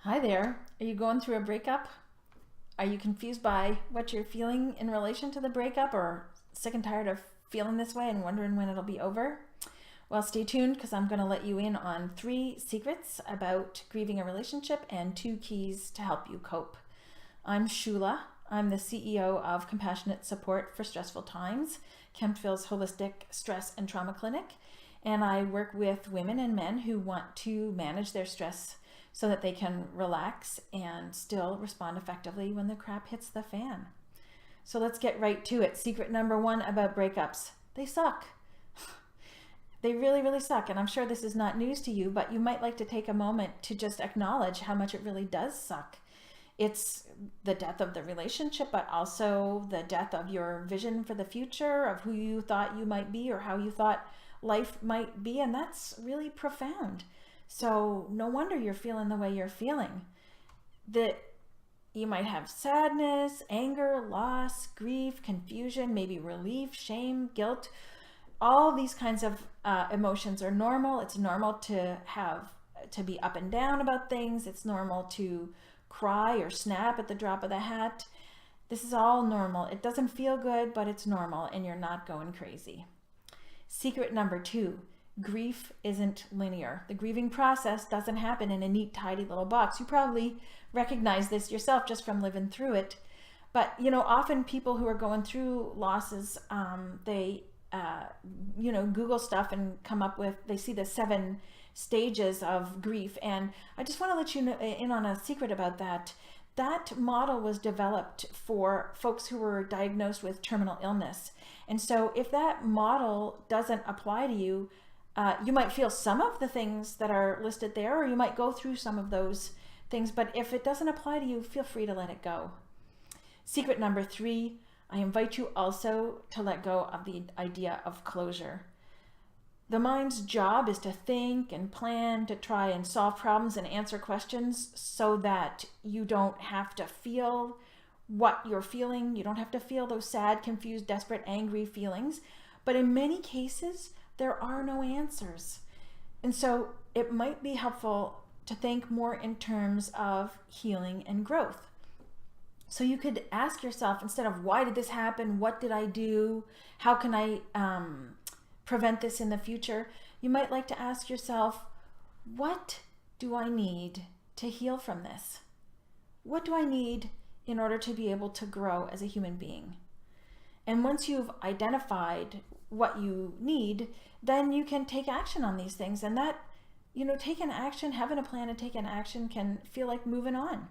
Hi there. Are you going through a breakup? Are you confused by what you're feeling in relation to the breakup, or sick and tired of feeling this way and wondering when it'll be over? Well, stay tuned because I'm going to let you in on 3 secrets about grieving a relationship and 2 keys to help you cope. I'm Shula. I'm the CEO of Compassionate Support for Stressful Times, Kemptville's holistic stress and trauma clinic, and I work with women and men who want to manage their stress so that they can relax and still respond effectively when the crap hits the fan. So let's get right to it. Secret number 1 about breakups: they suck. They really, really suck. And I'm sure this is not news to you, but you might like to take a moment to just acknowledge how much it really does suck. It's the death of the relationship, but also the death of your vision for the future, of who you thought you might be or how you thought life might be. And that's really profound. So no wonder you're feeling the way you're feeling. That you might have sadness, anger, loss, grief, confusion, maybe relief, shame, guilt. All these kinds of emotions are normal. It's normal to be up and down about things. It's normal to cry or snap at the drop of the hat. This is all normal. It doesn't feel good, but it's normal, and you're not going crazy. Secret number 2. Grief isn't linear. The grieving process doesn't happen in a neat, tidy little box. You probably recognize this yourself just from living through it. But, often people who are going through losses, they Google stuff and come up with, they see the 7 stages of grief. And I just want to let you know in on a secret about that. That model was developed for folks who were diagnosed with terminal illness. And so if that model doesn't apply to you, you might feel some of the things that are listed there, or you might go through some of those things. But if it doesn't apply to you, feel free to let it go. Secret number 3, I invite you also to let go of the idea of closure. The mind's job is to think and plan, to try and solve problems and answer questions so that you don't have to feel what you're feeling. You don't have to feel those sad, confused, desperate, angry feelings. But in many cases, there are no answers. And so it might be helpful to think more in terms of healing and growth. So you could ask yourself, instead of why did this happen? What did I do? How can I prevent this in the future? You might like to ask yourself, what do I need to heal from this? What do I need in order to be able to grow as a human being? And once you've identified what you need, then you can take action on these things. And that, taking action, having a plan and taking action can feel like moving on.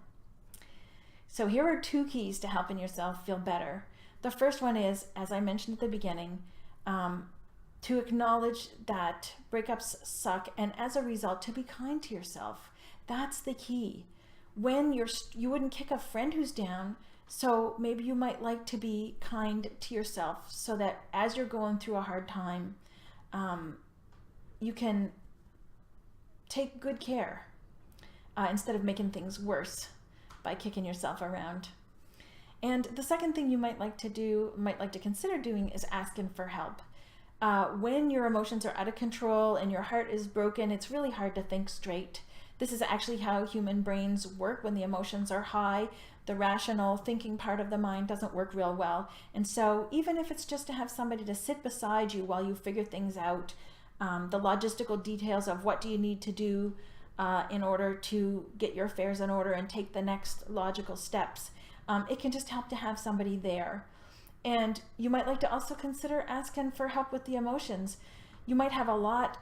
So here are 2 keys to helping yourself feel better. The first one is, as I mentioned at the beginning, to acknowledge that breakups suck, and as a result, to be kind to yourself. That's the key. When you wouldn't kick a friend who's down, so maybe you might like to be kind to yourself so that as you're going through a hard time, you can take good care instead of making things worse by kicking yourself around. And the second thing you might like to consider doing is asking for help. When your emotions are out of control and your heart is broken, it's really hard to think straight. This is actually how human brains work. When the emotions are high, the rational thinking part of the mind doesn't work real well. And so even if it's just to have somebody to sit beside you while you figure things out, the logistical details of what do you need to do in order to get your affairs in order and take the next logical steps, it can just help to have somebody there. And you might like to also consider asking for help with the emotions. You might have a lot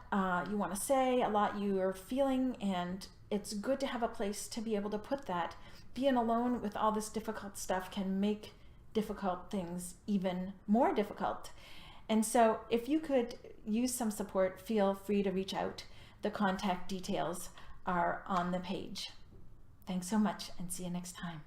you want to say, a lot you are feeling, and it's good to have a place to be able to put that. Being alone with all this difficult stuff can make difficult things even more difficult. And so if you could use some support, feel free to reach out. The contact details are on the page. Thanks so much, and see you next time.